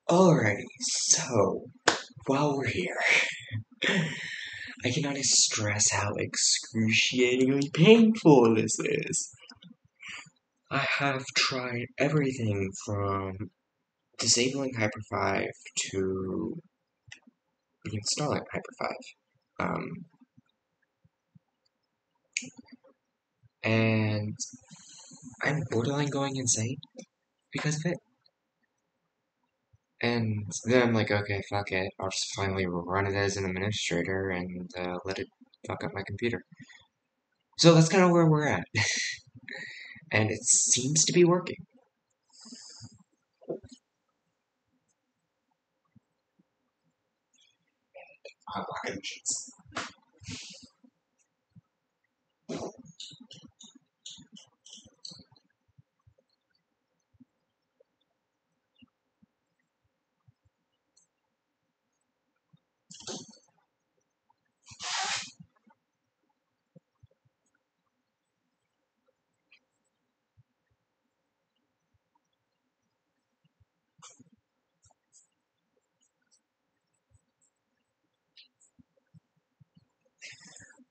Alrighty, so while we're here, I cannot stress how excruciatingly painful this is. I have tried everything from disabling Hyper 5 to reinstalling Hyper 5. And I'm borderline going insane because of it. And then I'm like, okay, fuck it. I'll just finally run it as an administrator and let it fuck up my computer. So that's kind of where we're at. And it seems to be working. Operations.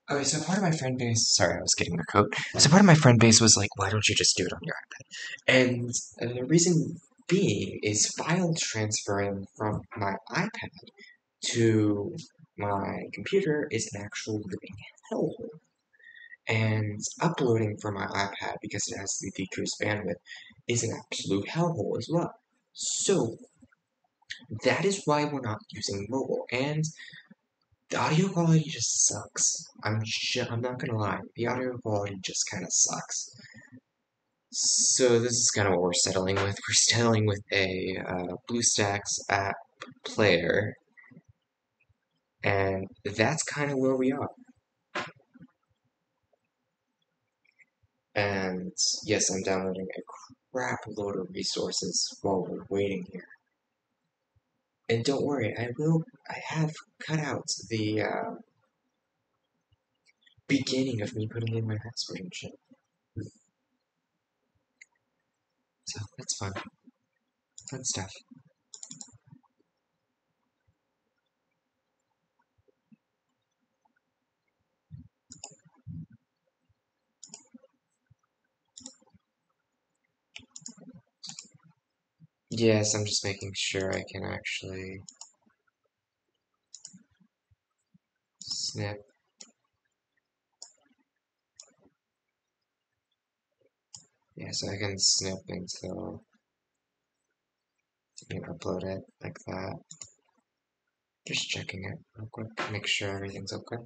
Okay, so part of my friend base, sorry, I was getting a coat. So part of my friend base was like, why don't you just do it on your iPad? And the reason being is file transferring from my iPad to my computer is an actual living hellhole. And uploading from my iPad, because it has the decreased bandwidth, is an absolute hellhole as well. So that is why we're not using mobile. And the audio quality just sucks. I'm not gonna lie. The audio quality just kind of sucks. So this is kind of what we're settling with. We're settling with a BlueStacks app player, and that's kind of where we are. And yes, I'm downloading a crap load of resources while we're waiting here. And don't worry, I have cut out the beginning of me putting in my password and shit. So that's fun. Fun stuff. Yes, I'm just making sure I can actually snip. Yeah, so I can snip until you can upload it like that. Just checking it real quick, make sure everything's okay.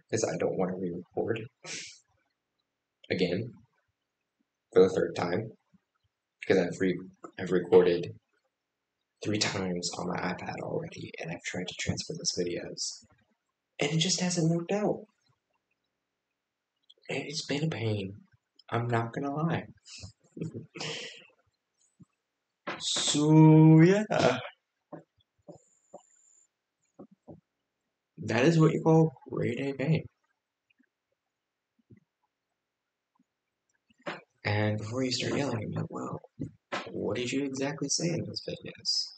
Because I don't want to re-record again for the third time. Because I've recorded 3 times on my iPad already, and I've tried to transfer those videos, and it just hasn't worked out. And it's been a pain. I'm not gonna lie. So yeah, that is what you call grade A pain. And before you start yelling at me, well, what did you exactly say in those videos?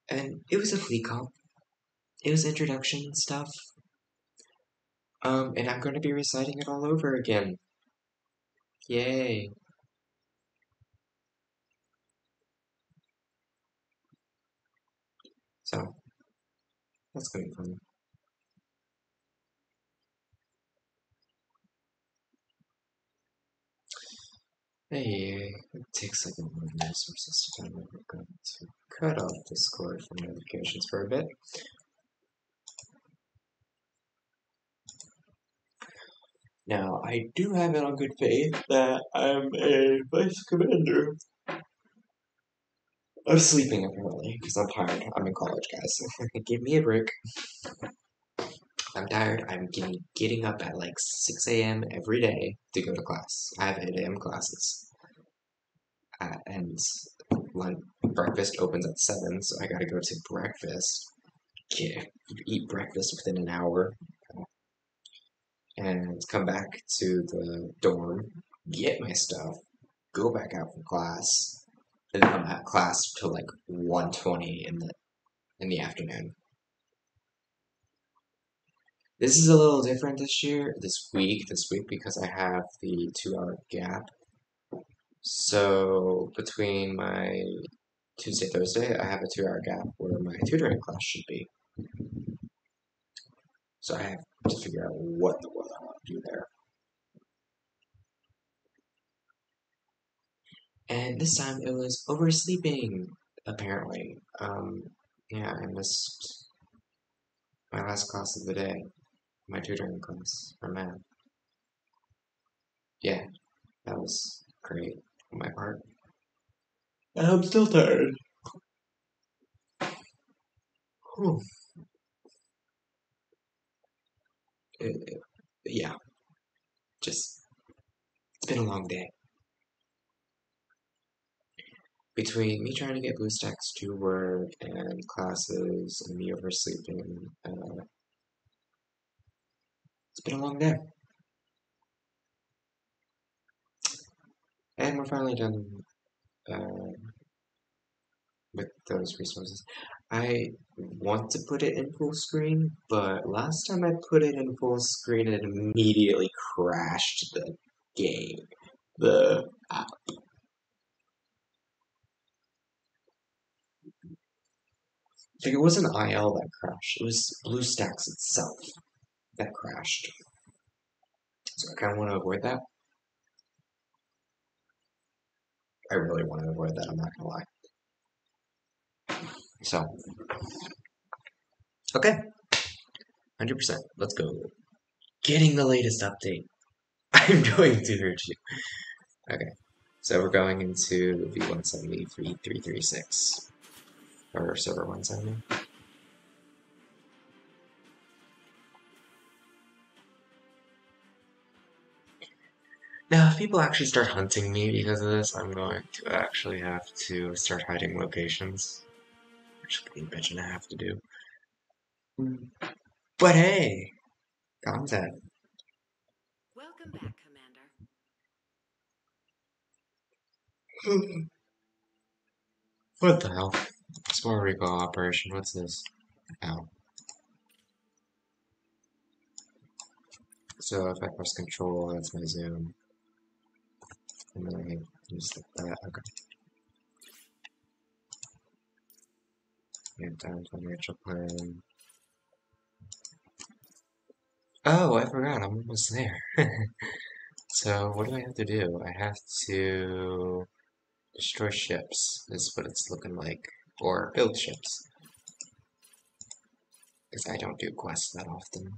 And it was a flea comp. It was introduction stuff. And I'm going to be reciting it all over again. Yay. So, that's going to be fun. Hey, it takes like a lot of resources to find where we're going to cut off Discord from notifications for a bit. Now, I do have it on good faith that I'm a vice commander. I'm sleeping apparently, because I'm tired. I'm in college, guys. Give me a break. I'm tired. I'm getting up at like 6 a.m. every day to go to class. I have 8 a.m. classes. And breakfast opens at 7, so I gotta go to breakfast. Eat breakfast within an hour. And come back to the dorm, get my stuff, go back out for class, and then I'm at class till like 1:20 in the afternoon. This is a little different this week, because I have the 2 hour gap. So between my Tuesday, Thursday, I have a 2 hour gap where my tutoring class should be. So I have to figure out what the world I want to do there. And this time it was oversleeping, apparently. Yeah, I missed my last class of the day, my tutoring class for math. Yeah, that was great on my part. I'm still tired. Whew. Yeah, just, it's been a long day. Between me trying to get BlueStacks to work and classes and me oversleeping, it's been a long day. And we're finally done uh, with those resources. I want to put it in full screen, but last time I put it in full screen, it immediately crashed the game. The app. Like, it wasn't IL that crashed, it was BlueStacks itself that crashed. So I kind of want to avoid that. I really want to avoid that, I'm not gonna lie. So, okay, 100%. Let's go. Getting the latest update. I'm going to hurt you. Okay, so we're going into V173.336. Or server 170. Now, if people actually start hunting me because of this, I'm going to actually have to start hiding locations. Which I'm bitching to have to do. But hey, content. Welcome back, Commander. What the hell? Small recall operation, what's this? Ow. So if I press control, that's my zoom. And then I use that, okay. And down to financial plan. Oh, I forgot, I'm almost there. So what do I have to do? I have to destroy ships, is what it's looking like. Or build ships. Because I don't do quests that often.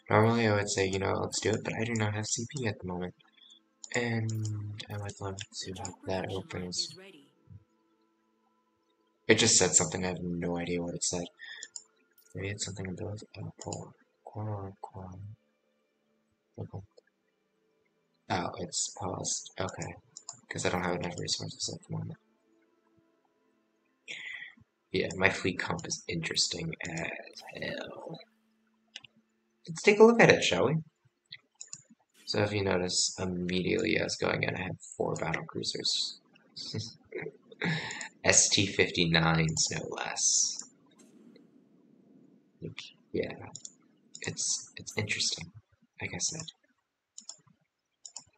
Normally I would say, you know, let's do it, but I do not have CP at the moment. And I would love to have that open. It just said something, I have no idea what it said. Maybe it's something about Oh, it's paused. Okay. Because I don't have enough resources at the moment. Yeah, my fleet comp is interesting as hell. Let's take a look at it, shall we? So if you notice, immediately as going in, I have 4 battle cruisers. ST-59s, no less. Like, yeah, it's interesting, like I said.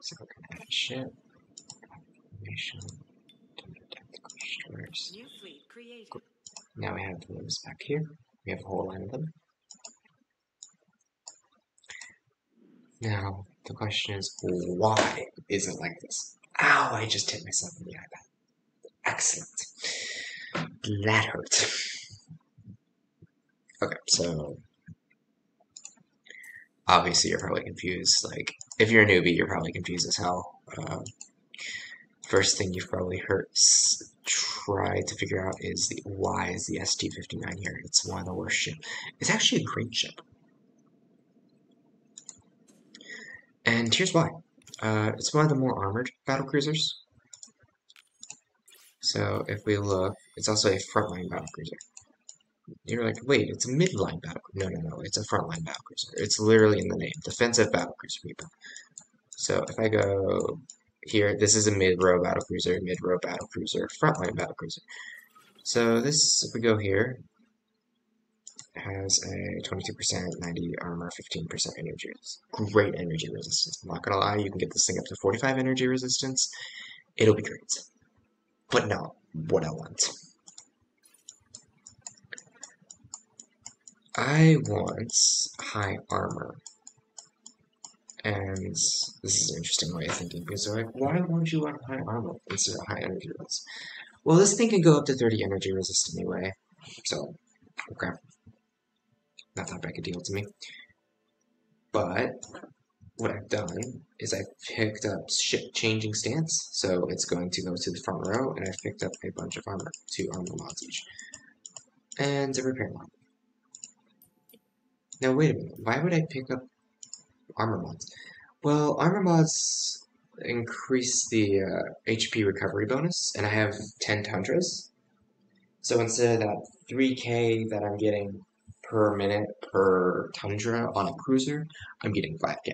So we're gonna add a ship, formation, tactical destroyers. New fleet created. Now we have those back here. We have a whole line of them. Now, the question is, why is it like this? Ow, I just hit myself in the iPad. Excellent. That hurt. Okay, so obviously you're probably confused. Like, if you're a newbie, you're probably confused as hell. First thing you've probably heard try to figure out is why is the ST-59 here? It's one of the worst ships. It's actually a great ship. And here's why. It's one of the more armored battlecruisers. So if we look, it's also a frontline battlecruiser. You're like, wait, it's a midline battlecruiser. No, it's a frontline battlecruiser. It's literally in the name, defensive battlecruiser, people. So if I go here, this is a mid-row battlecruiser, frontline battlecruiser. So this, if we go here, has a 22%, 90 armor, 15% energy. Great energy resistance. I'm not gonna lie, you can get this thing up to 45 energy resistance. It'll be great. But not what I want. I want high armor. And this is an interesting way of thinking, because they're like, why won't you want high armor instead of high energy resist? Well, this thing can go up to 30 energy resist anyway, so, okay, not that big a deal to me. But, what I've done is I've picked up ship changing stance, so it's going to go to the front row, and I've picked up a bunch of armor, 2 armor mods each, and a repair mod. Now wait a minute, why would I pick up armor mods? Well, armor mods increase the HP recovery bonus, and I have 10 Tundras. So instead of that 3k that I'm getting per minute per Tundra on a cruiser, I'm getting 5k.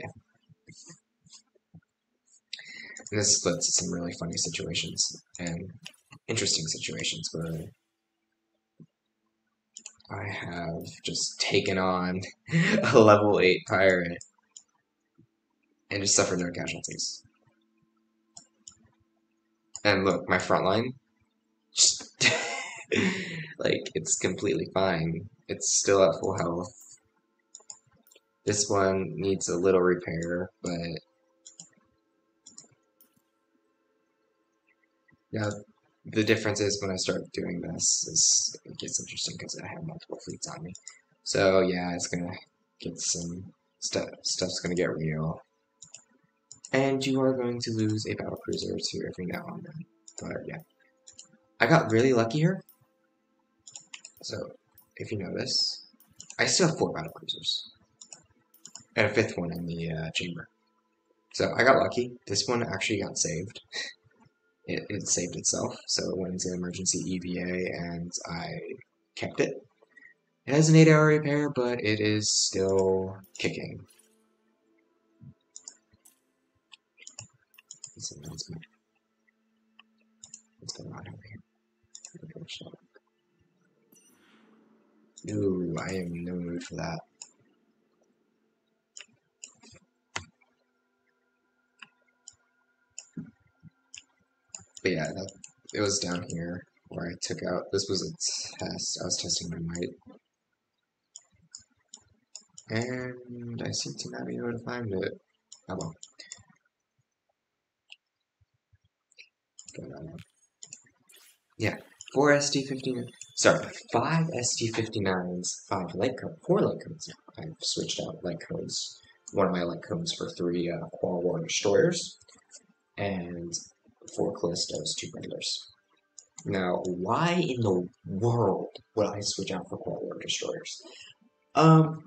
And this led to some really funny situations and interesting situations where I have just taken on a level 8 pirate and just suffered no casualties. And look, my front line, just like, it's completely fine. It's still at full health. This one needs a little repair, but yeah, the difference is when I start doing this, it gets interesting because I have multiple fleets on me. So yeah, it's gonna get some stuff's gonna get real. And you are going to lose a battlecruiser or two every now and then. But yeah. I got really lucky here. So, if you notice, I still have 4 battlecruisers. And a 5th one in the chamber. So I got lucky. This one actually got saved. It saved itself, so it went into emergency EVA and I kept it. It has an 8-hour repair, but it is still kicking. What's going on over here? Ooh, I am in no mood for that. But yeah, it was down here where I took out. This was a test. I was testing my might. And I seem to not be able to find it. Oh well. But, yeah, 4 ST59. Sorry, 5 ST59s, 4 light codes now. I've switched out light codes. One of my light codes for 3 Qual War destroyers, and 4 Callistos, 2 regulars. Now, why in the world would I switch out for Qual War destroyers?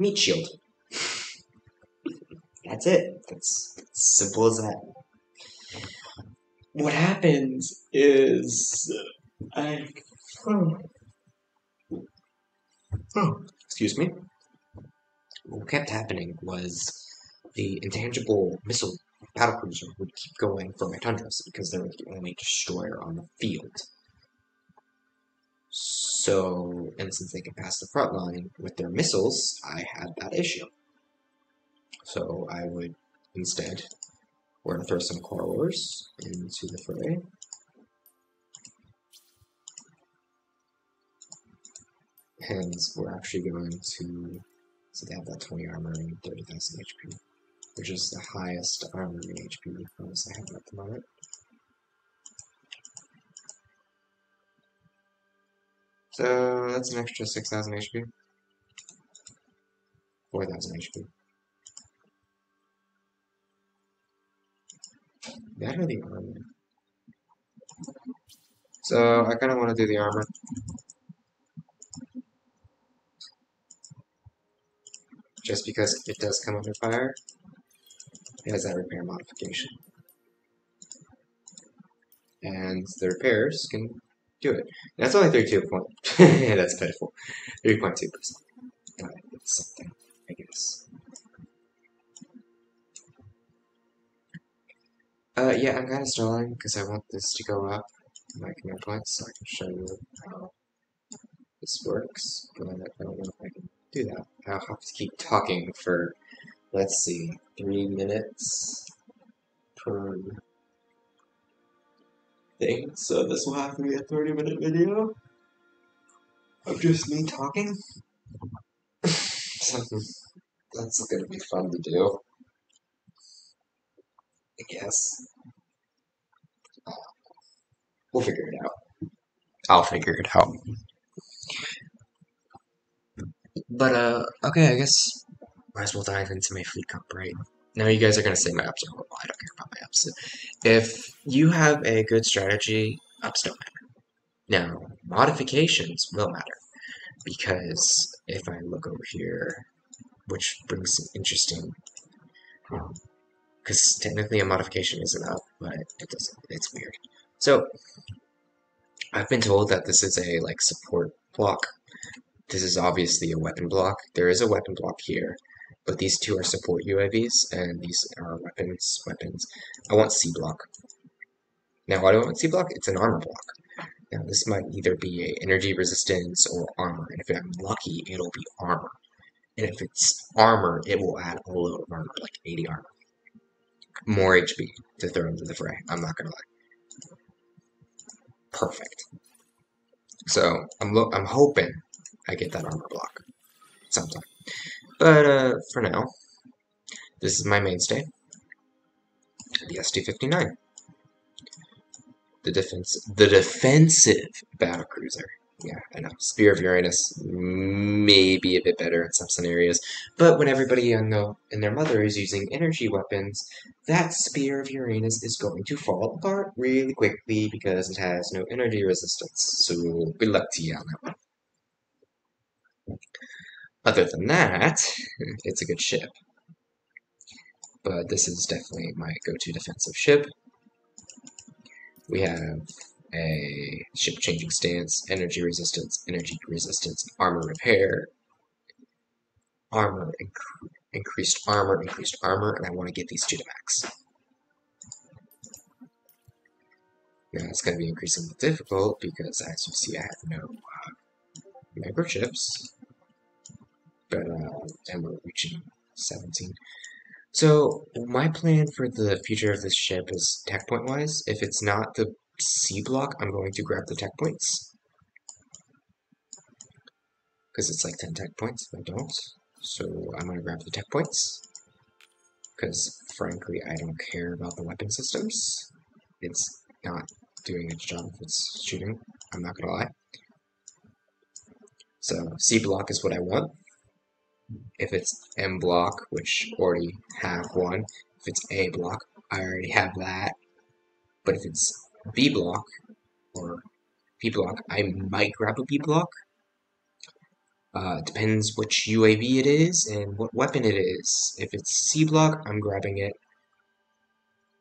Meat shield. That's it. That's simple as that. What happens is excuse me. What kept happening was the intangible missile battlecruiser would keep going for my Tundras because they were the only destroyer on the field. So, and since they could pass the front line with their missiles, I had that issue. So I would instead, we're going to throw some corridors into the fray. And we're actually going to, so they have that 20 armor and 30,000 HP, which is the highest armor and HP bonus I have at the moment. So that's an extra 6,000 HP. 4,000 HP. That or the armor? So I kind of want to do the armor. Just because it does come under fire, it has that repair modification. And the repairs can do it. That's only 32 point. That's pitiful. 3.2%. something, I guess. Yeah, I'm kind of stalling because I want this to go up, my command points, so I can show you how this works, but I don't know if I can do that. I'll have to keep talking for, let's see, 3 minutes per thing, so this will have to be a 30-minute video of just me talking. So that's gonna be fun to do, I guess. We'll figure it out. I'll figure it out. But, okay, I guess might as well dive into my fleet comp, right? Now you guys are gonna say my ups are horrible. I don't care about my ups. If you have a good strategy, ups don't matter. Now, modifications will matter, because if I look over here, which brings some interesting, because technically a modification isn't up, but it doesn't, it's weird. So, I've been told that this is a, like, support block. This is obviously a weapon block. There is a weapon block here, but these two are support UAVs, and these are weapons. I want C block. Now, why do I want C block? It's an armor block. Now, this might either be a energy resistance or armor, and if I'm lucky, it'll be armor. And if it's armor, it will add a load of armor, like 80 armor. More HP to throw into the fray, I'm not gonna lie. Perfect. So, I'm hoping I get that armor block sometime. But, for now, this is my mainstay, the SD-59. The defensive battlecruiser. Yeah, I know. Spear of Uranus may be a bit better in some scenarios, but when everybody and their mother is using energy weapons, that Spear of Uranus is going to fall apart really quickly because it has no energy resistance. So good luck to you on that one. Other than that, it's a good ship. But this is definitely my go-to defensive ship. We have a ship changing stance, energy resistance, armor repair, armor, increased armor, and I want to get these two to max. Now it's going to be increasingly difficult because, as you see, I have no microchips, but and we're reaching 17. So my plan for the future of this ship is tech point wise. If it's not the C block, I'm going to grab the tech points because it's like 10 tech points if I don't. So I'm going to grab the tech points because frankly I don't care about the weapon systems. It's not doing its job if it's shooting, I'm not going to lie. So C block is what I want. If it's M block, which already have one, if it's A block, I already have that. But if it's B block or B block, I might grab a B block. Depends which UAV it is and what weapon it is. If it's C block, I'm grabbing it.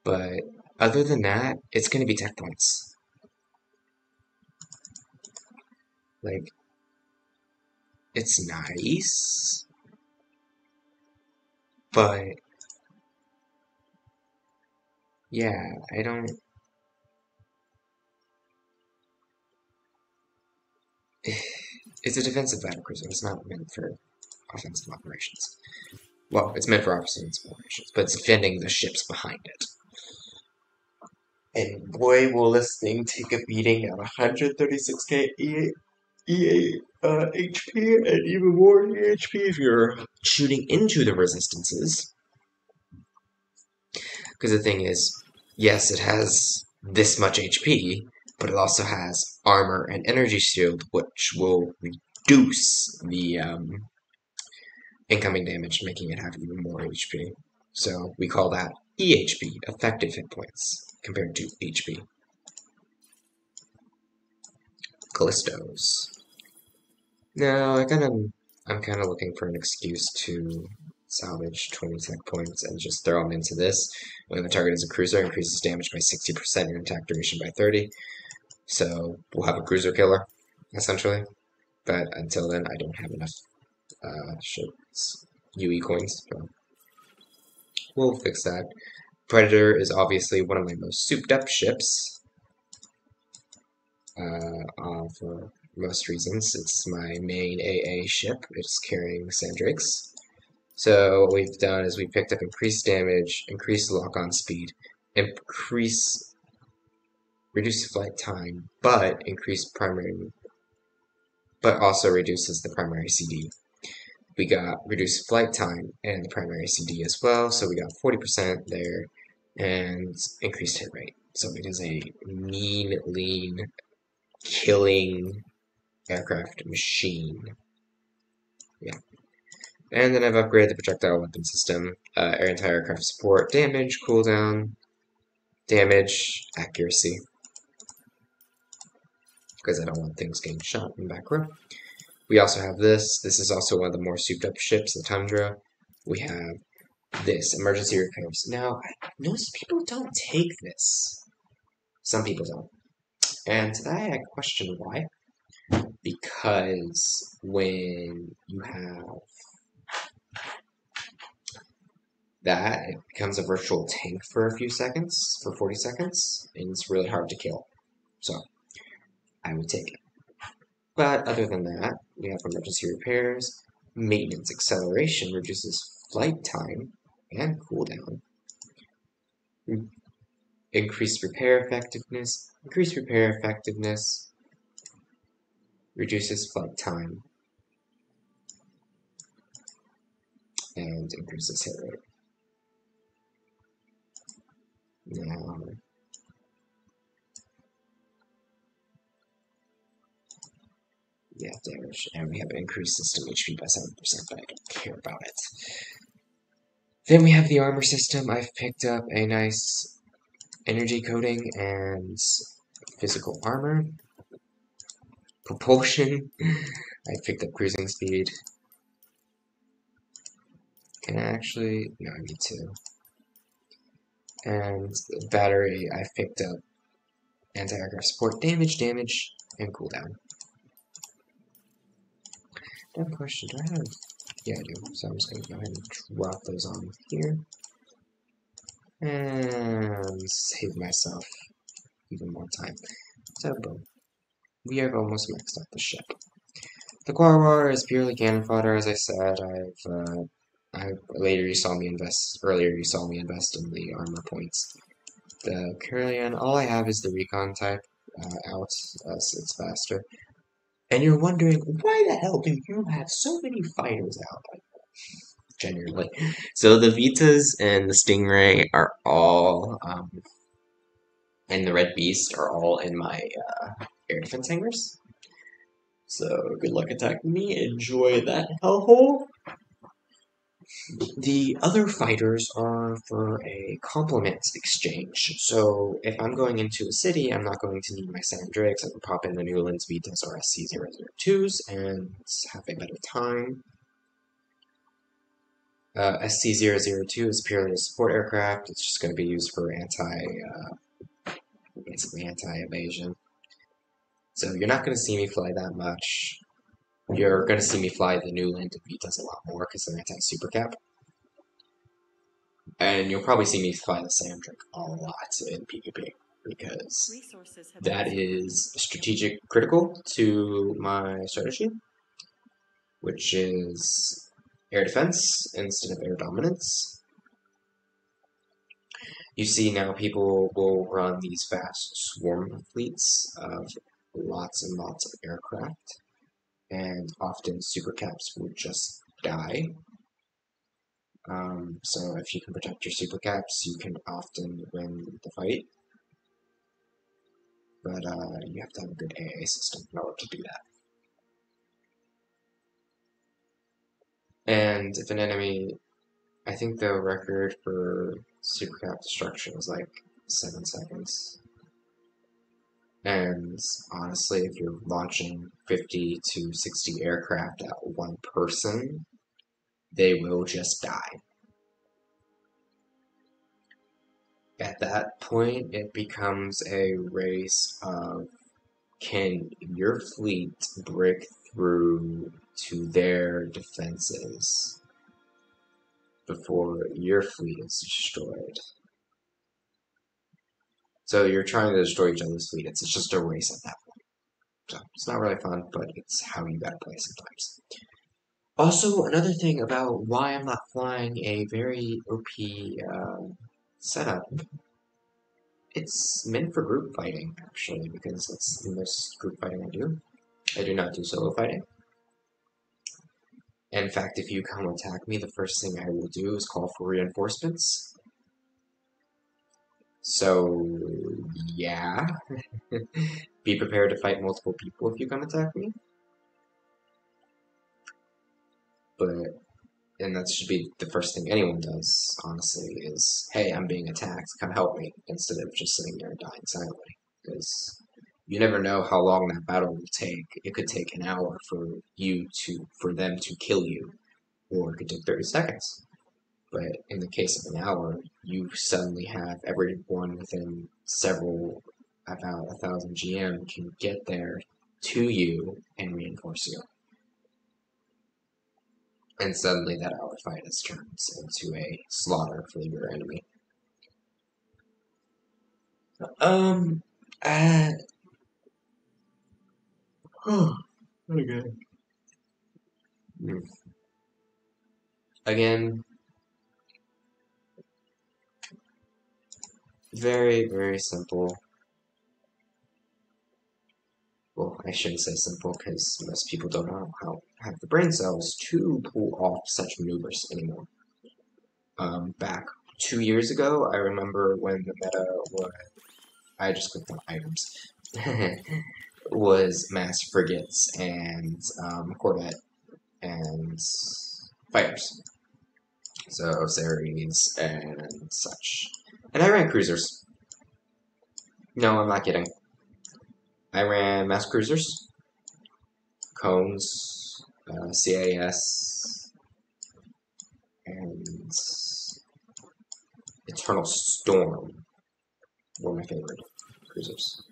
But other than that, it's going to be tech points. Like, it's nice, but yeah, I don't. It's a defensive battlecruiser. It's not meant for offensive operations. Well, it's meant for offensive operations, but it's defending the ships behind it. And boy, will this thing take a beating at 136k HP and even more HP if you're shooting into the resistances. Because the thing is, yes, it has this much HP, but it also has armor and energy shield, which will reduce the incoming damage, making it have even more HP. So we call that EHP, effective hit points, compared to HP. Callistos. No, I'm kind of looking for an excuse to salvage 20 tech points and just throw them into this. When the target is a cruiser, increases damage by 60% and attack duration by 30. So we'll have a cruiser killer, essentially. But until then, I don't have enough ships, UE coins. So we'll fix that. Predator is obviously one of my most souped up ships. For most reasons, it's my main AA ship. It's carrying Sandrakes. So what we've done is we picked up increased damage, increased lock-on speed, reduced flight time, but also reduces the primary CD. We got reduced flight time and the primary CD as well, so we got 40% there, and increased hit rate. So it is a mean, lean, killing aircraft machine. Yeah. And then I've upgraded the projectile weapon system, air anti-aircraft support, damage, cooldown, damage, accuracy, because I don't want things getting shot in the back row. We also have this. This is also one of the more souped up ships, the Tundra. We have this, emergency repairs. Now, I notice people don't take this. Some people don't. And today I question why. Because when you have that, it becomes a virtual tank for a few seconds, for 40 seconds, and it's really hard to kill. So, I would take it. But other than that, we have emergency repairs, maintenance acceleration reduces flight time and cooldown, increased repair effectiveness, reduces flight time, and increases hit rate. Now, yeah, damage, and we have increased system HP by 7%, but I don't care about it. Then we have the armor system. I've picked up a nice energy coating and physical armor. Propulsion, I picked up cruising speed. Can I actually? No, I need to. And the battery, I've picked up anti-aircraft support, damage, and cooldown. Dumb question, do I have... Yeah, I do. So I'm just going to go ahead and drop those on here. And save myself even more time. So, boom. We have almost maxed out the ship. The Quarwar is purely cannon fodder, as I said. Earlier you saw me invest in the armor points. The Curlian, all I have is the recon type out, as it's faster. And you're wondering, why the hell do you have so many fighters out? Genuinely. So the Vitas and the Stingray are all, and the Red Beast are all in my air defense hangars. So good luck attacking me. Enjoy that hellhole. The other fighters are for a complement exchange. So if I'm going into a city, I'm not going to need my Sandrakes. I can pop in the Newlands, Vitas, or SC002s and have a better time. SC002 is purely a support aircraft. It's just going to be used for basically anti-evasion. So you're not going to see me fly that much. You're going to see me fly the Newland and Vitas a lot more because they're anti-supercap. And you'll probably see me fly the Sandrak a lot in PvP because that is strategic critical to my strategy, which is air defense instead of air dominance. You see now people will run these fast swarm fleets of lots and lots of aircraft, and often supercaps will just die. So if you can protect your supercaps, you can often win the fight. But you have to have a good AA system in order to do that. And if an enemy, I think the record for supercap destruction is like 7 seconds. And honestly, if you're launching 50 to 60 aircraft at one person, they will just die. At that point, it becomes a race of, can your fleet break through to their defenses before your fleet is destroyed. So you're trying to destroy each other's fleet. It's just a race at that point. So it's not really fun, but it's how you gotta play sometimes. Also, another thing about why I'm not flying a very OP setup, it's meant for group fighting, actually, because that's the most group fighting I do. I do not do solo fighting. In fact, if you come attack me, the first thing I will do is call for reinforcements. So, yeah. Be prepared to fight multiple people if you come attack me. But, and that should be the first thing anyone does, honestly, is, hey, I'm being attacked, come help me, instead of just sitting there and dying silently. Because you never know how long that battle will take. It could take an hour for them to kill you, or it could take 30 seconds. But in the case of an hour, you suddenly have everyone within about 1,000 GM can get there to you and reinforce you. And suddenly that hour fight has turned into a slaughter for your enemy. Um, uh, okay. Again, very, very simple. Well, I shouldn't say simple because most people don't know how to have the brain cells to pull off such maneuvers anymore. Back 2 years ago, I remember when the meta was, I just clicked on items, was mass frigates and corvette and fighters. So series and such. And I ran cruisers. No, I'm not kidding. I ran mass cruisers, cones, CAS, and Eternal Storm were my favorite cruisers.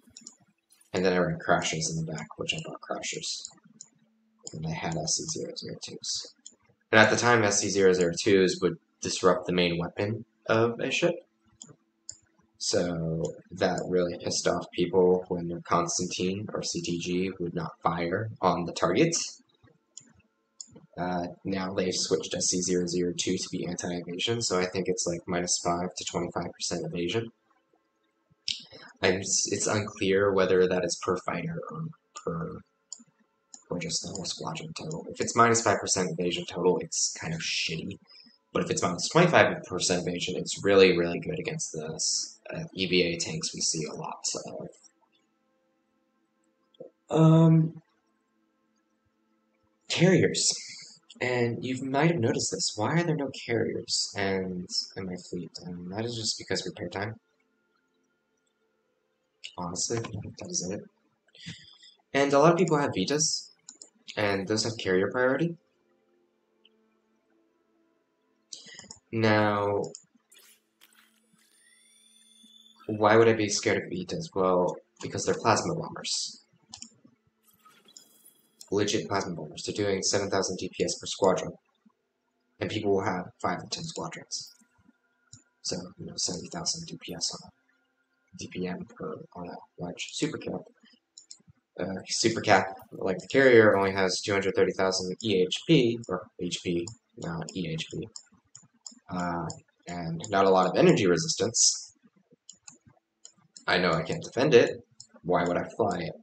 And then I ran crashers in the back, which I bought crashers. And I had SC002s. And at the time, SC002s would disrupt the main weapon of a ship. So that really pissed off people when their Constantine or CTG would not fire on the target. Now they've switched SC002 to be anti-evasion, so I think it's like -5 to 25% evasion. It's unclear whether that is per fighter or just the whole squadron total. If it's -5% evasion total, it's kind of shitty. But if it's -25% evasion, it's really, really good against the EVA tanks we see a lot of. Carriers. And you might have noticed this. Why are there no carriers in my fleet? And that is just because repair time. Honestly, that is it. And a lot of people have Vitas, and those have carrier priority. Now, why would I be scared of Vitas? Well, because they're plasma bombers. Legit plasma bombers. They're doing 7,000 DPS per squadron. And people will have 5 to 10 squadrons. So, 70,000 DPS on a DPM on a large super cap. Super cap, like the carrier, only has 230,000 EHP, or HP, not EHP. And not a lot of energy resistance. I know I can't defend it. Why would I fly it?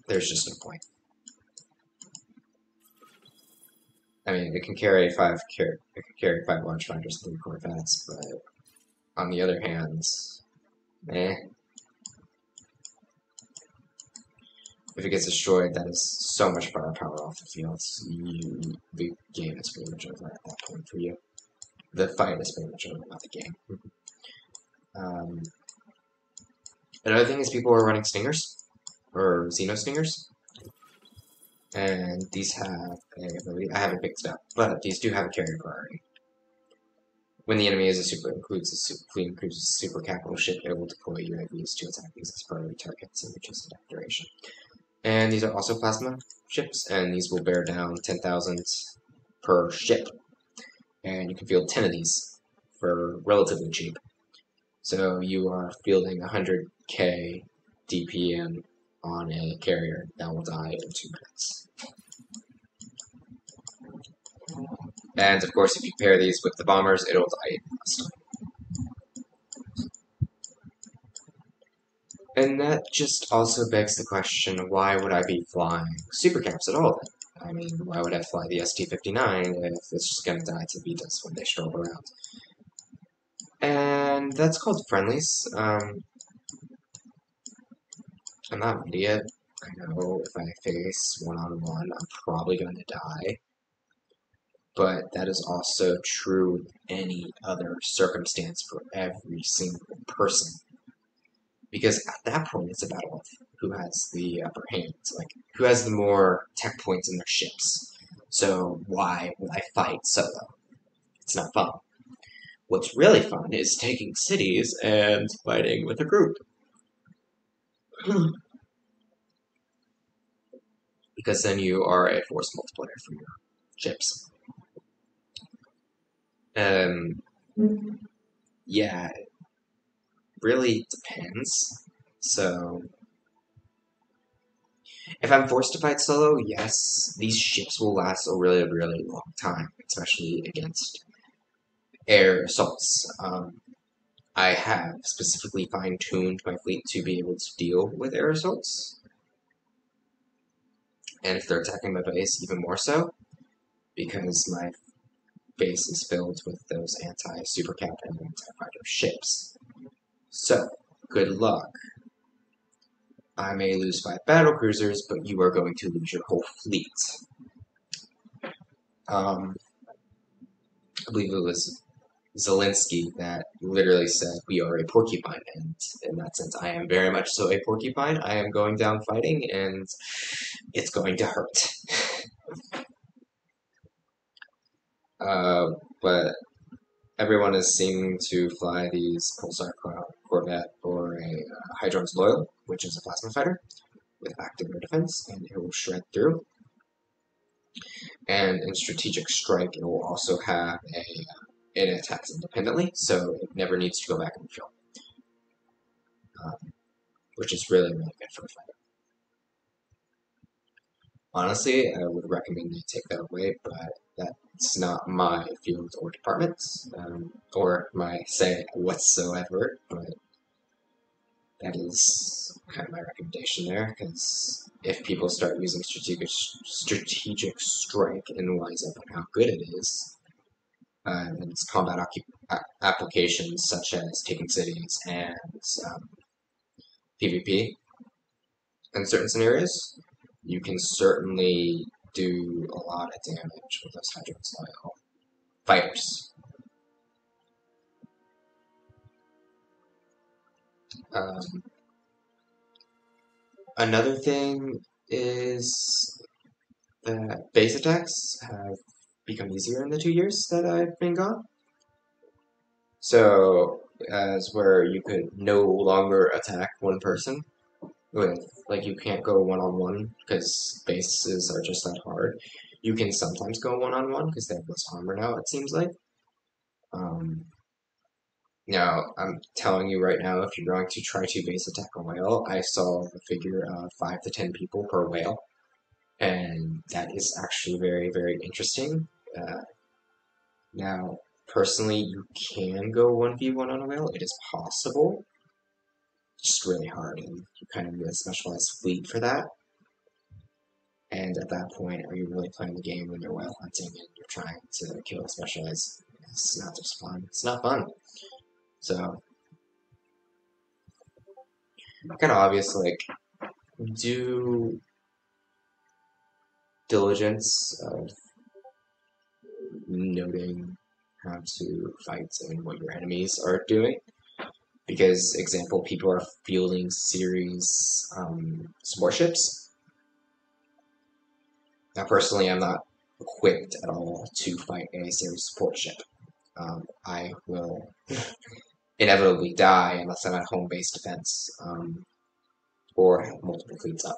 There's just no point. I mean, it can carry five large fighters and 3 corvettes, but on the other hand, eh. If it gets destroyed, that is so much firepower off the field. The game is pretty much over at that point for you. The fight is pretty much over, not the game. Another thing is people are running stingers, or Xeno stingers, and these have a ability. I haven't picked it up, but these do have a carrier priority. When the enemy is a includes a super capital ship, it will deploy UAVs to attack these as priority targets and reduce attack duration. And these are also plasma ships, and these will bear down 10,000 per ship. And you can field 10 of these for relatively cheap. So you are fielding 100k DPM on a carrier that will die in 2 minutes. And of course, if you pair these with the bombers, it'll die in less time. And that just also begs the question, why would I be flying supercaps at all then? I mean, why would I fly the ST-59 if it's just gonna die to beat us when they stroll around? And that's called friendlies. I'm not an idiot. I know if I face one-on-one, I'm probably going to die. But that is also true with any other circumstance for every single person. Because at that point, it's a battle of who has the upper hand, like who has the more tech points in their ships. So why would I fight solo? It's not fun. What's really fun is taking cities and fighting with a group. Because then you are a force multiplier for your ships. Um, yeah, it really depends. So, if I'm forced to fight solo, yes, these ships will last a really, really long time, especially against air assaults. I have specifically fine-tuned my fleet to be able to deal with air assaults, and if they're attacking my base, even more so, because my base is filled with those anti-supercap and anti-fighter ships. So, good luck. I may lose 5 battlecruisers, but you are going to lose your whole fleet. I believe it was Zelensky that literally said, "We are a porcupine," and in that sense, I am very much so a porcupine. I am going down fighting, and it's going to hurt. But everyone is seeming to fly these Pulsar Corvette or a Hydron's Loyal, which is a plasma fighter with active air defense, and it will shred through. And in Strategic Strike, it will also have it attacks independently, so it never needs to go back and refill, which is really, really good for a fighter. Honestly, I would recommend you take that away, but that's not my field or department, or my say whatsoever, but that is kind of my recommendation there, because if people start using strategic strike and realize up on how good it is, and its combat applications such as taking cities and PvP in certain scenarios, you can certainly do a lot of damage with those Hydro-style fighters. Another thing is that base attacks have become easier in the 2 years that I've been gone. So, as where you could no longer attack one person with, like, you can't go one-on-one because bases are just that hard. You can sometimes go one-on-one because they have less armor now, it seems like. Now, I'm telling you right now, if you're going to try to base attack a whale, I saw the figure of 5 to 10 people per whale, and that is actually very, very interesting. Now, personally, you can go 1v1 on a whale. It is possible. It's just really hard, and you kind of need a specialized fleet for that. And at that point, are you really playing the game when you're whale hunting and you're trying to kill a specialized? It's not just fun. It's not fun. So, kind of obvious, like, do diligence of noting how to fight and what your enemies are doing. Because, example, people are fielding series support ships. Now, personally, I'm not equipped at all to fight a series support ship. I will inevitably die unless I'm at home base defense or have multiple fleets up.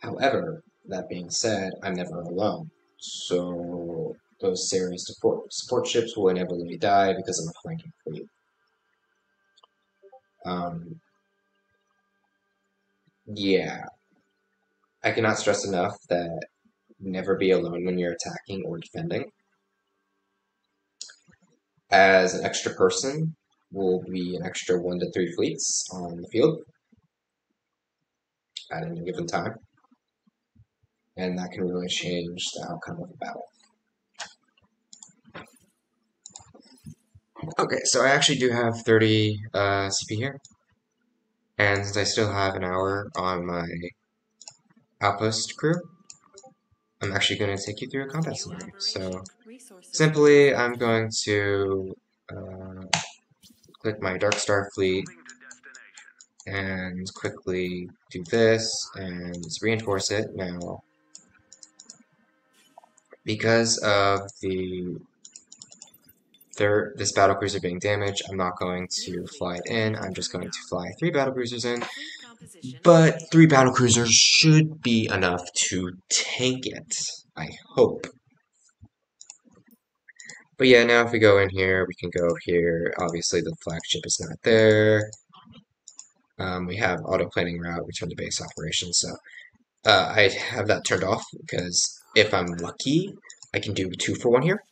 However, that being said, I'm never alone. So those series support ships will inevitably die because of a flanking fleet. Um, yeah, I cannot stress enough that never be alone when you're attacking or defending. As an extra person, will be an extra 1 to 3 fleets on the field at any given time, and that can really change the outcome of a battle. Okay, so I actually do have 30 CP here, and since I still have an hour on my outpost crew, I'm actually going to take you through a combat New scenario. So operation. Resources simply, released. I'm going to click my Dark Star fleet and quickly do this and reinforce it. Now, because of this battle cruiser being damaged, I'm not going New to fleet fly it in. ready I'm for just going to recon. fly 3 battle cruisers in. Fleet composition But updated. 3 battle cruisers should be enough to tank it. I hope. But yeah, now if we go in here, we can go here. Obviously, the flagship is not there. We have auto planning route, return to base operations. So I have that turned off because if I'm lucky, I can do 2 for 1 here.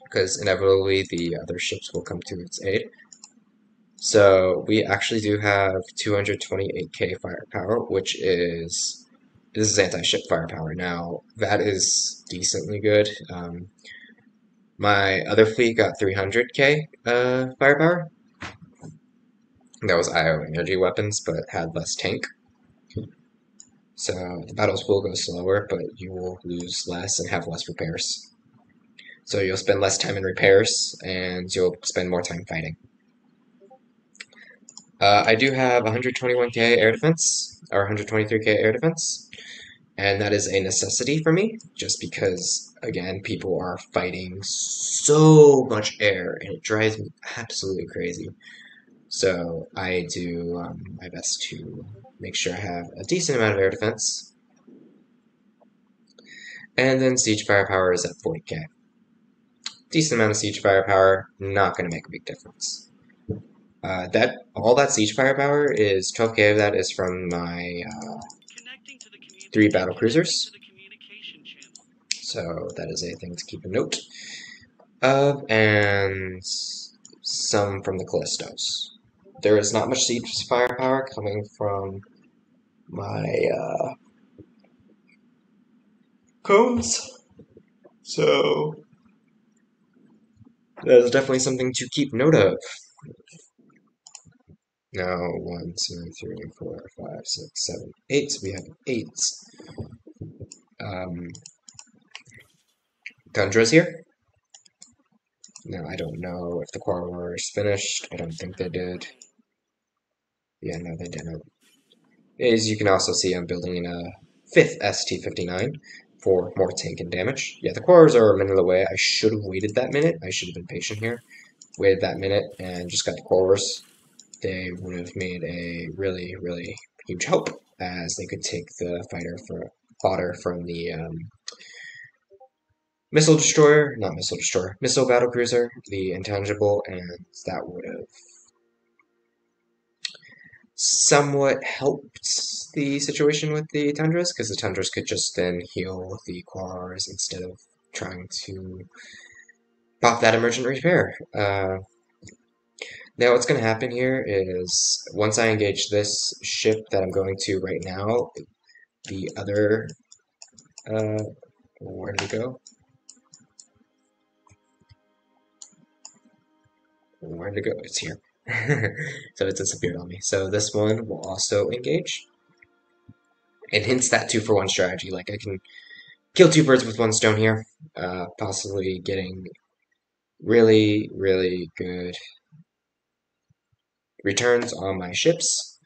Because inevitably the other ships will come to its aid. So we actually do have 228k firepower, which is this is anti-ship firepower. Now that is decently good. My other fleet got 300k firepower. That was IO energy weapons, but had less tank. So the battles will go slower, but you will lose less and have less repairs. So you'll spend less time in repairs, and you'll spend more time fighting. I do have 121k air defense, or 123k air defense, and that is a necessity for me, just because, again, people are fighting so much air, and it drives me absolutely crazy. So I do my best to make sure I have a decent amount of air defense. And then siege firepower is at 40k. Decent amount of siege firepower, not going to make a big difference. All that siege firepower is 12k of that is from my 3 battle cruisers. So that is a thing to keep a note of, and some from the Callistos. There is not much siege firepower coming from my cones, so that is definitely something to keep note of. Now, 1, 2, 3, 4, 5, 6, 7, 8. We have 8 Tundras here. Now, I don't know if the Quarrel War is finished. I don't Construction think they did. underway. Yeah, no, they didn't. As you can also see, I'm building in a 5th ST-59 for more tank and damage. Yeah, the Quarrels are a minute away. I should have waited that minute. I should have been patient here. Waited that minute and just got the Quarrels. They would have made a really, really huge help, as they could take the fodder from the missile battle cruiser, the intangible, and that would have somewhat helped the situation with the Tundras, because the Tundras could just then heal the Quars instead of trying to pop that emergent repair. Now what's going to happen here is, once I engage this ship that I'm going to right now, the other, where did it go? Where did it go? It's here. So it disappeared on me. So this one will also engage. And hints that 2 for 1 strategy. Like, I can kill 2 birds with 1 stone here. Possibly getting really, really good returns on my ships.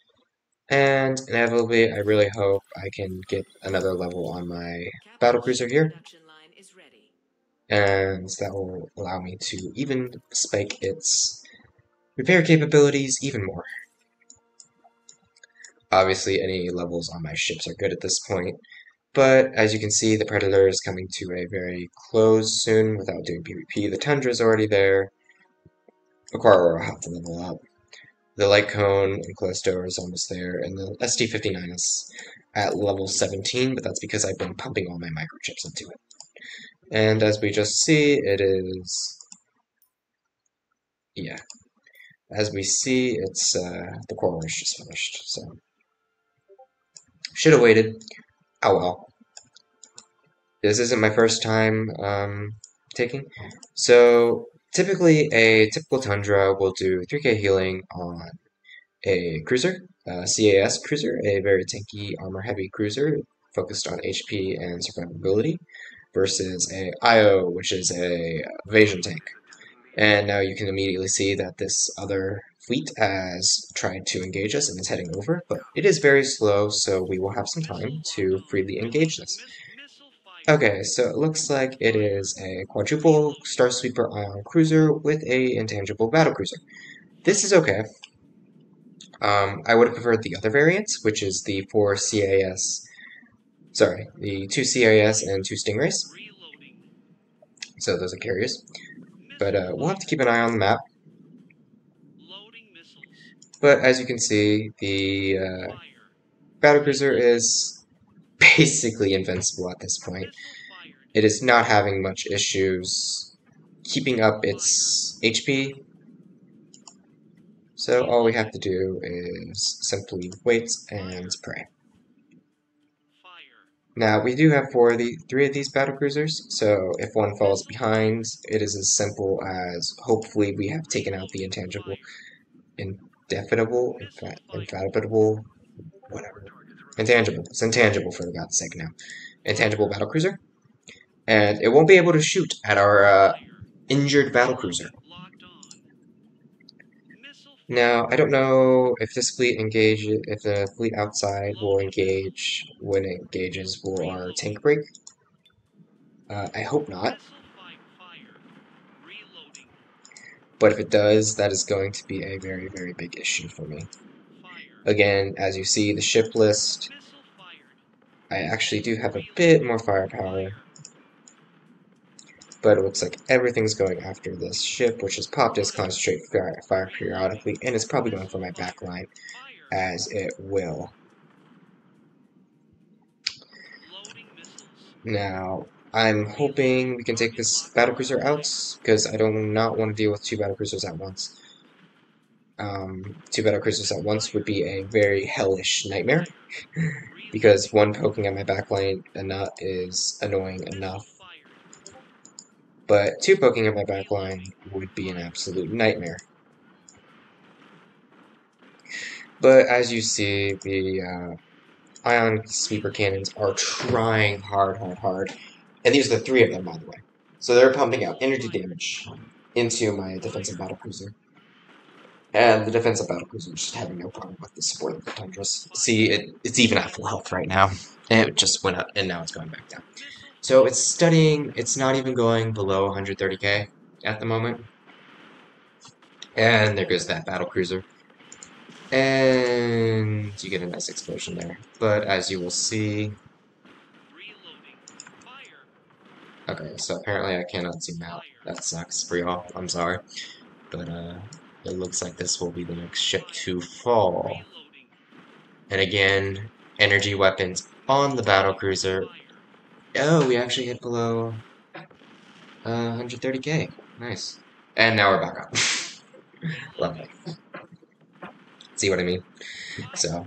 And inevitably, I really hope I can get another level on my Capital battlecruiser ship here. production line is ready. And that will allow me to even spike its repair capabilities even more. Obviously, any levels on my ships are good at this point, but as you can see, the Predator is coming to a very close soon without doing PvP. The Tundra is already there. Aquara will have to level up. The Light Cone and Callisto is almost there, and the ST-59 is at level 17, but that's because I've been pumping all my microchips into it. And as we just see, it is... yeah. As we see, it's the core is just finished, so... should have waited. Oh well. This isn't my first time taking. So, typically, a typical Tundra will do 3k healing on a cruiser, CAS cruiser, a very tanky, armor-heavy cruiser focused on HP and survivability, versus a IO, which is a evasion tank. And now you can immediately see that this other fleet has tried to engage us and is heading over, but it is very slow, so we will have some time to freely engage this. Okay, so it looks like it is a quadruple Star Sweeper Ion cruiser with a intangible battle cruiser. This is okay. I would have preferred the other variants, which is the 4 CAS, sorry, the 2 CAS and 2 Stingrays. So those are carriers. But we'll have to keep an eye on the map. But as you can see, the battlecruiser is basically invincible at this point. It is not having much issues keeping up its HP. So all we have to do is simply wait and pray. Now, we do have three of these battlecruisers, so if one falls behind, it is as simple as hopefully we have taken out the intangible, infatigable, whatever. Intangible. It's intangible for God's sake now. Intangible battlecruiser. And it won't be able to shoot at our injured battlecruiser. Now, I don't know if this fleet if the fleet outside will engage when it engages, will our tank break? I hope not. But if it does, that is going to be a very, very big issue for me. Again, as you see, the ship list, I actually do have a bit more firepower. But it looks like everything's going after this ship, which has popped its concentrate fire periodically, and it's probably going for my backline, as it will. Now, I'm hoping we can take this battlecruiser out, because I do not want to deal with two battlecruisers at once. Two battlecruisers at once would be a very hellish nightmare, because one poking at my backline is annoying enough. But two poking at my backline would be an absolute nightmare. But as you see, the ion sweeper cannons are trying hard. And these are the three of them, by the way. So they're pumping out energy damage into my defensive battlecruiser. And the defensive battlecruiser is just having no problem with the support of the Tundras. See, it's even at full health right now. And it just went up, and now it's going back down. So it's studying, it's not even going below 130k at the moment. And there goes that battlecruiser. And you get a nice explosion there. But as you will see... okay, so apparently I cannot zoom out. That sucks for y'all. I'm sorry. But it looks like this will be the next ship to fall. And again, energy weapons on the battlecruiser. Oh, we actually hit below 130k. Nice. And now we're back up. Lovely. See what I mean? So,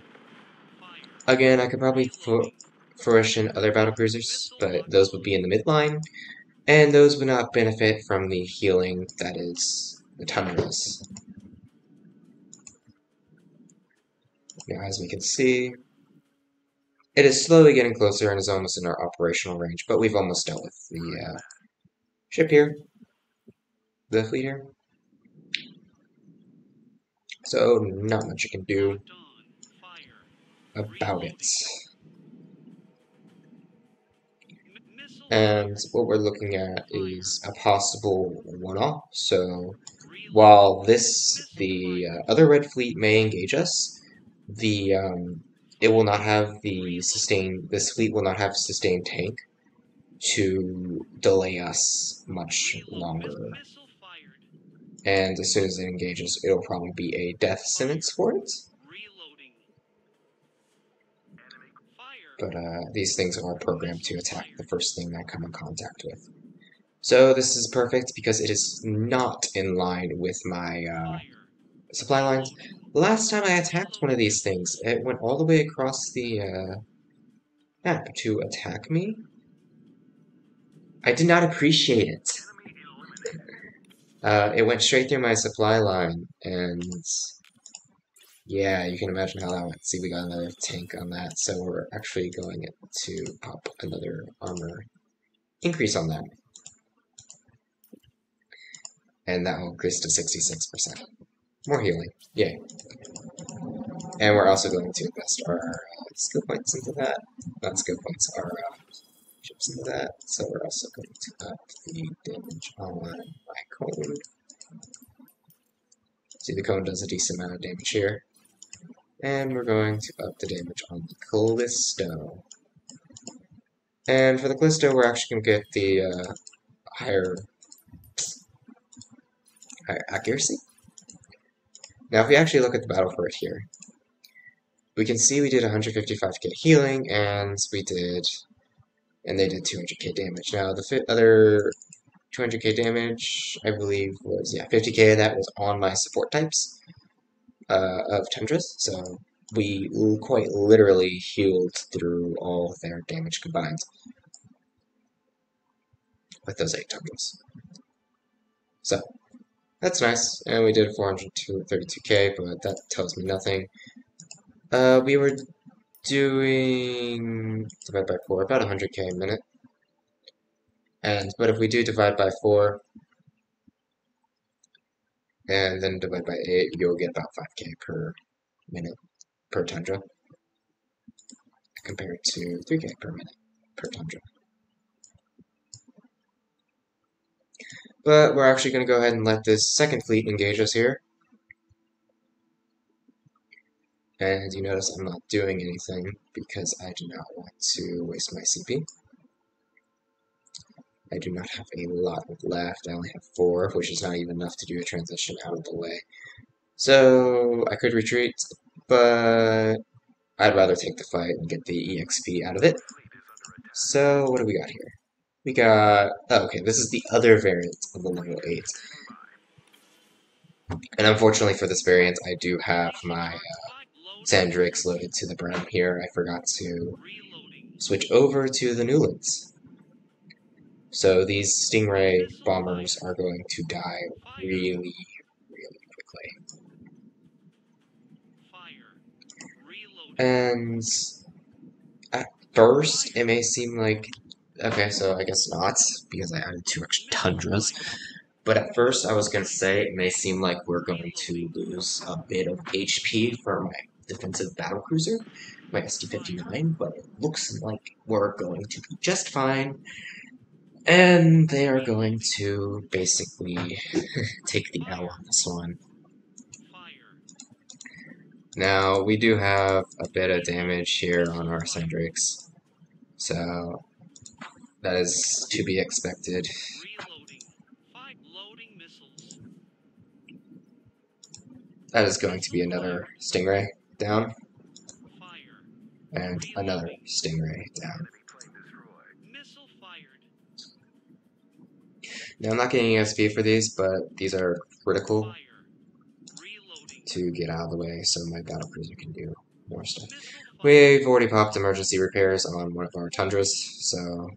again, I could probably fruition other battlecruisers, but those would be in the midline, and those would not benefit from the healing that is the Tundras. Now, as we can see, it is slowly getting closer and is almost in our operational range, but we've almost dealt with the ship here, the fleet here. So, not much you can do about it. And what we're looking at is a possible one-off. So, while the other red fleet may engage us, the it will not have the sustain. This fleet will not have sustained tank to delay us much longer. Missile fired. And as soon as it engages, it'll probably be a death sentence for it. Reloading. Fire. But these things are programmed to Missile attack the fired. first thing I come in contact with. So this is perfect because it is not in line with my Fire. supply lines. Last time I attacked one of these things, it went all the way across the map to attack me. I did not appreciate it. It went straight through my supply line, and yeah, you can imagine how that went. See, we got another tank on that, so we're actually going to pop another armor increase on that. And that will increase to 66%. More healing. Yay. And we're also going to invest our skill points into that. Not skill points, our chips into that. So we're also going to up the damage on my cone. See, the cone does a decent amount of damage here. And we're going to up the damage on the Callisto. And for the Callisto, we're actually going to get the higher accuracy. Now, if we actually look at the battle for it here, we can see we did 155k healing, and they did 200k damage. Now, the other 200k damage, I believe, was, yeah, 50k of that was on my support types of Tundras, so we quite literally healed through all of their damage combined with those 8 Tundras. So, that's nice, and we did 432k, but that tells me nothing. We were doing, divided by 4, about 100k a minute. But if we do divide by 4, and then divide by 8, you'll get about 5k per minute per Tundra, compared to 3k per minute per Tundra. But we're actually going to go ahead and let this second fleet engage us here. And you notice I'm not doing anything because I do not want to waste my CP. I do not have a lot left. I only have 4, which is not even enough to do a transition out of the way. So I could retreat, but I'd rather take the fight and get the EXP out of it. So what do we got here? We got, oh, okay, this is the other variant of the level 8. And unfortunately for this variant, I do have my Sandrakes loaded to the brim here. I forgot to switch over to the Newlands. So these Stingray bombers are going to die really, really quickly. And at first, it may seem like, okay, so I guess not, because I added 2 extra Tundras. But at first, I was going to say it may seem like we're going to lose a bit of HP for my defensive battlecruiser, my SD-59, but it looks like we're going to be just fine. And they are going to basically take the L on this one. Now, we do have a bit of damage here on our Sandrakes, so that is to be expected. That is going to be another Stingray down, and another Stingray down. Now, I'm not getting ESP for these, but these are critical to get out of the way so my battlecruiser can do more stuff. We've already popped emergency repairs on one of our Tundras, so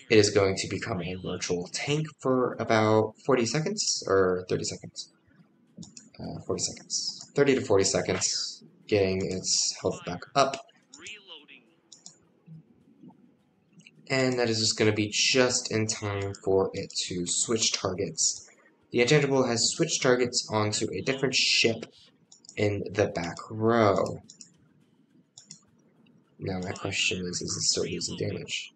it is going to become a virtual tank for about 40 seconds, or 30 seconds. 40 seconds. 30 to 40 seconds, getting its health back up. And that is just going to be just in time for it to switch targets. The intangible has switched targets onto a different ship in the back row. Now my question is it still losing damage?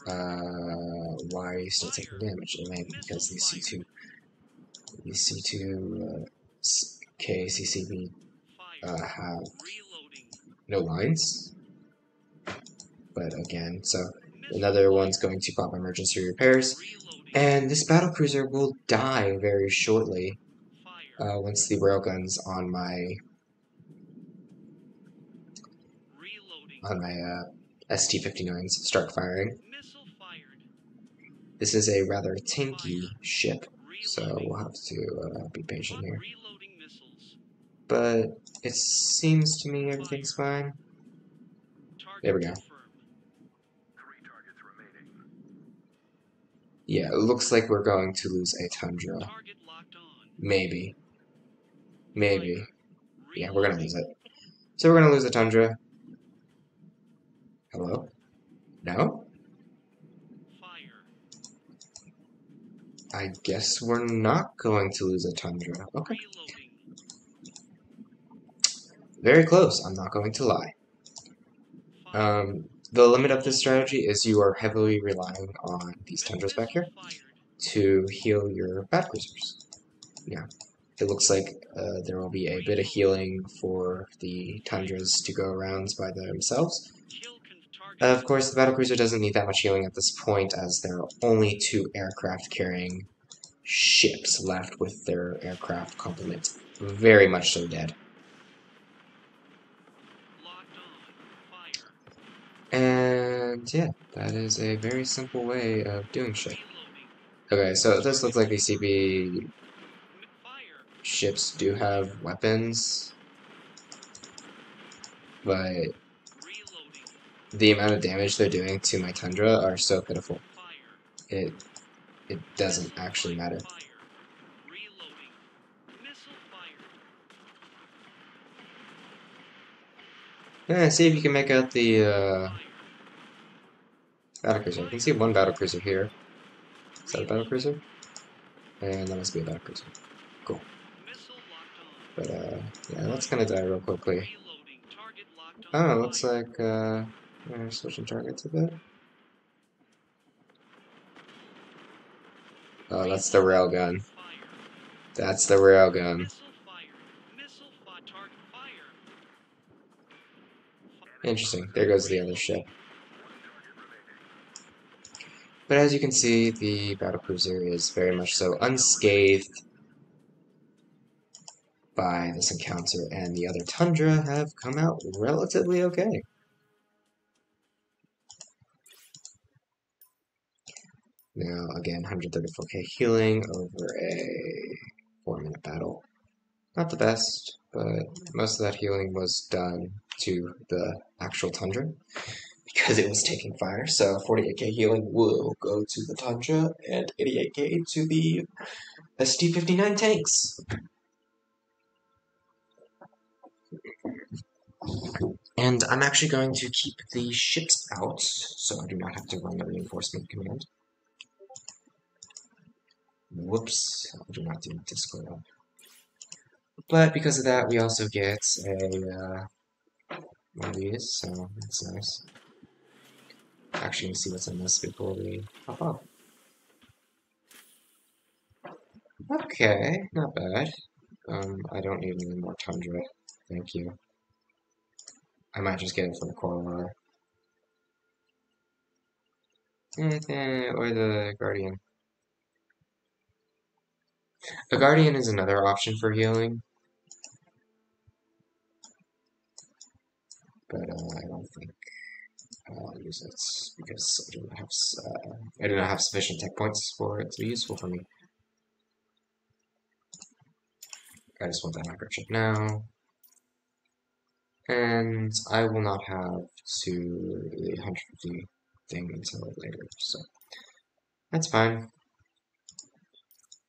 Why are you still taking damage? It may be because these C2 KCCB have no lines. But again, so Missile another one's fired. going to pop emergency repairs. Reloading. And this battlecruiser will die very shortly Fire. once the railguns on my Reloading. ST-59s start firing. Missile fired. This is a rather tanky Fire. ship, so Reloading. we'll have to be patient here. Reloading missiles. But it seems to me everything's Fire. fine. Target There we go. confirmed. 3 targets remaining. Yeah, it looks like we're going to lose a Tundra. Target locked on. Maybe. Maybe. Fire. Yeah, we're gonna Reloading. lose it. So we're gonna lose the Tundra. Hello? No? Fire. I guess we're not going to lose a Tundra. Okay. Reloading. Very close, I'm not going to lie. Fire. The limit of this strategy is you are heavily relying on these Tundras back here Missile fired. to heal your battlecruisers. Yeah, it looks like there will be a bit of healing for the Tundras to go around by themselves. Kill target. Of course, the battlecruiser doesn't need that much healing at this point, as there are only 2 aircraft carrying ships left with their aircraft complement very much so dead. Locked on. Fire. And yeah, that is a very simple way of doing shit. Reloading. Okay, so this looks like these CB Fire. ships do have weapons, but Reloading. the amount of damage they're doing to my Tundra are so pitiful. Fire. It doesn't actually matter. Fire. Reloading. Missile fired. Yeah, see if you can make out the Fire. battlecruiser. I can see one battlecruiser here. Is that a Reloading. battlecruiser? And that must be a battlecruiser. Cool. Missile locked on. But yeah, that's gonna die real quickly. Reloading. Target locked on. Oh, it looks like we're switching targets a bit. Oh, that's the railgun. Fire. That's the railgun. Missile fired. Missile target fire. Interesting. There goes the other ship. But as you can see, the battlecruiser is very much so unscathed by this encounter, and the other Tundra have come out relatively okay. Now, again, 134k healing over a 4-minute battle. Not the best, but most of that healing was done to the actual Tundra because it was taking fire. So 48k healing will go to the Tundra and 88k to the ST-59 tanks. And I'm actually going to keep the ships out, so I do not have to run the reinforcement command. Whoops, I do not do Discord up. But because of that, we also get a one of these, so that's nice. Actually, let me see what's in this before we hop off. Okay, not bad. I don't need any more Tundra. Thank you. I might just get it for the Corolla. Or the Guardian. The Guardian is another option for healing, but I don't think I'll use it because I do not have sufficient tech points for it to be useful for me. I just want that microchip now, and I will not have to the 150 thing until later, so that's fine.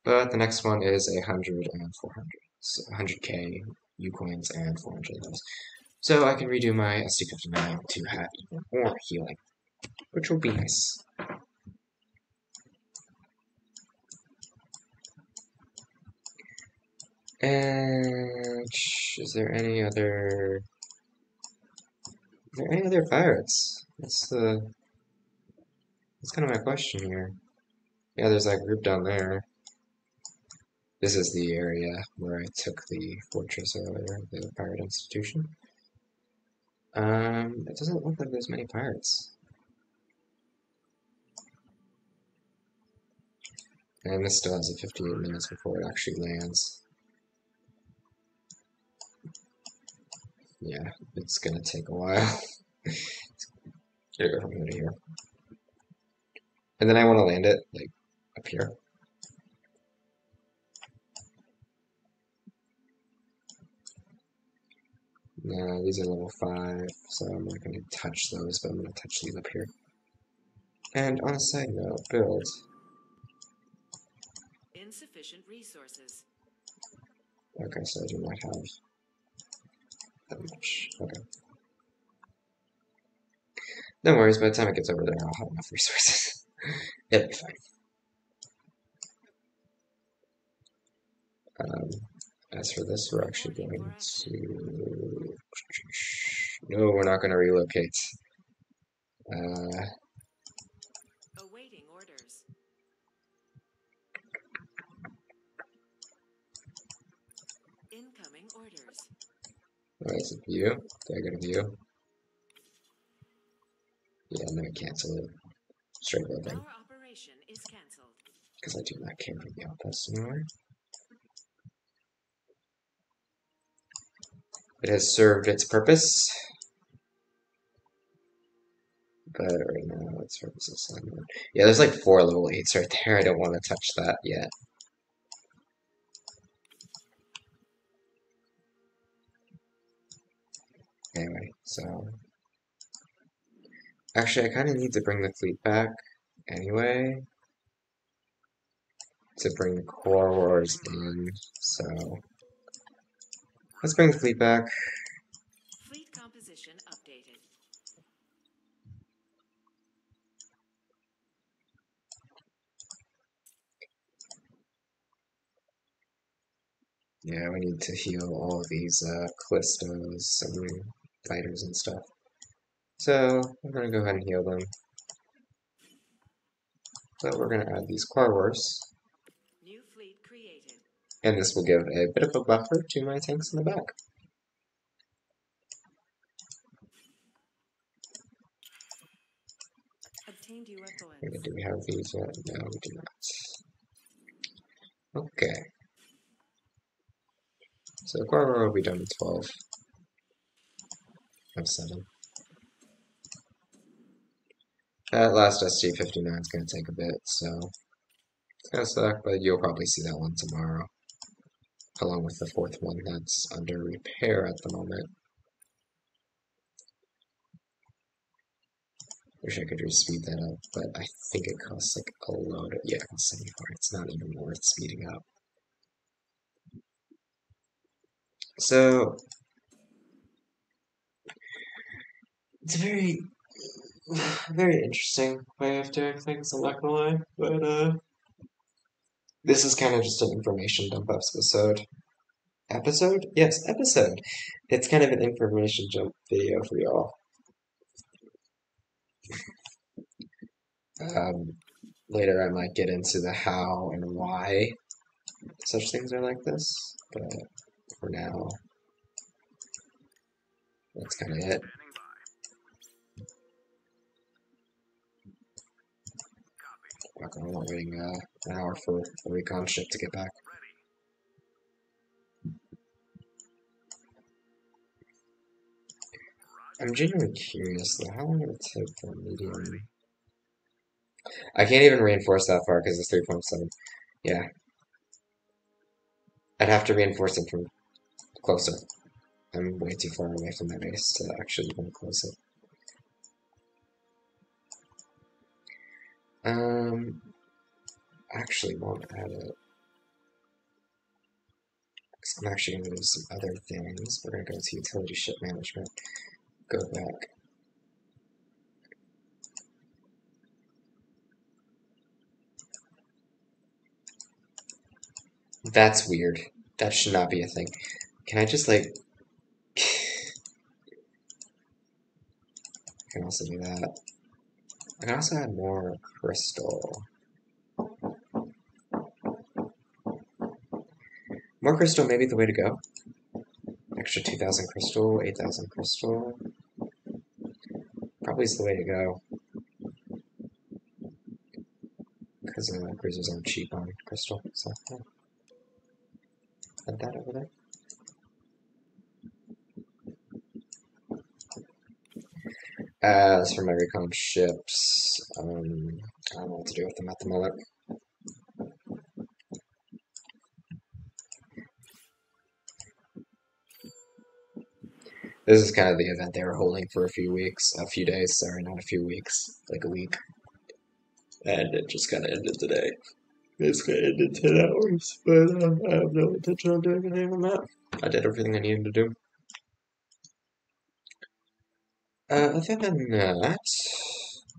But the next one is 100 and 400, so 100k U coins and 400 of those. So I can redo my ST-59 to have even more healing, which will be nice. And is there any other pirates? That's kind of my question here. Yeah, there's that group down there. This is the area where I took the fortress earlier, the pirate institution. It doesn't look like there's many pirates. And this still has a 58 minutes before it actually lands. Yeah, it's gonna take a while. Gotta go from here to here. And then I want to land it, like, up here. No, these are level 5, so I'm not going to touch those, but I'm going to touch these up here. And on a side note, build. Insufficient resources. Okay, so I do not have that much. Okay. No worries, by the time it gets over there, I'll have enough resources. It'll be fine. As for this, we're actually going to... No, we're not going to relocate. Awaiting orders. Incoming orders. What is it, view? Do I go to view? Yeah, I'm going to cancel it. Straight building. Our operation is cancelled. Because I do not care for the outpost anymore. It has served its purpose. But right now, its purpose is unknown. Yeah, there's like 4 level 8s right there. I don't want to touch that yet. Anyway, so... Actually, I kind of need to bring the fleet back anyway. To bring the core wars in, so... Let's bring the fleet back. Fleet composition updated. Yeah, we need to heal all of these Callistos and fighters and stuff. So, we're going to go ahead and heal them. So we're going to add these core wars. New fleet created. And this will give a bit of a buffer to my tanks in the back. Obtained you influence. Do we have these yet? No, we do not. Okay. So the core war will be done in 12. Of 7. That last SG-59 is going to take a bit, so it's going to suck, but you'll probably see that one tomorrow. Along with the 4th one that's under repair at the moment. Wish I could re-speed that up, but I think it costs like a load of, yeah, 74. It's not even worth speeding up. So, it's a very interesting way of doing things, I'm not gonna lie, but this is kind of just an information dump episode. Episode? Yes, episode! It's kind of an information jump video for y'all. Later I might get into the how and why such things are like this, but for now, that's kind of it. I'm not waiting an hour for a recon ship to get back. I'm genuinely curious though, how long would it take for medium? I can't even reinforce that far because it's 3.7. Yeah. I'd have to reinforce it from closer. I'm way too far away from my base to actually even close it. Actually won't add it. I'm actually going to do some other things. We're going to go to utility ship management. Go back. That's weird. That should not be a thing. Can I just like... I can also do that. I can also add more crystal. More crystal may be the way to go. Extra 2,000 crystal, 8,000 crystal. probably is the way to go. Because cruisers aren't cheap on crystal, so yeah. Add that over there. As for my recon ships, I don't know what to do with them at the moment. This is kind of the event they were holding for a few days, sorry, not a few weeks, like a week. And it just kind of ended today. It's going to end in 10 hours, but I have no intention on doing anything on that. I did everything I needed to do. Other than that,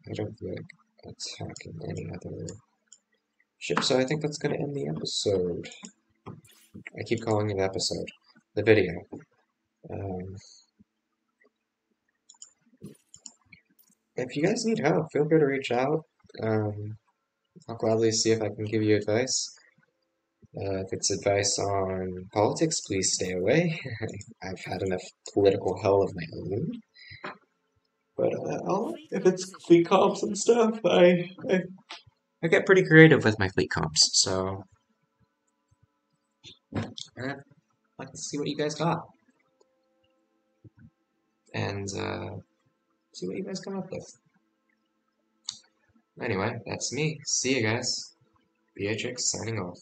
I don't feel like attacking any other ship, so I think that's going to end the episode. I keep calling it episode. The video. Um, if you guys need help, feel free to reach out. I'll gladly see if I can give you advice. If it's advice on politics, please stay away. I've had enough political hell of my own. But if it's fleet comps and stuff, I get pretty creative with my fleet comps. So I'd like to see what you guys got. And see what you guys come up with. Anyway, that's me. See you guys. BHX signing off.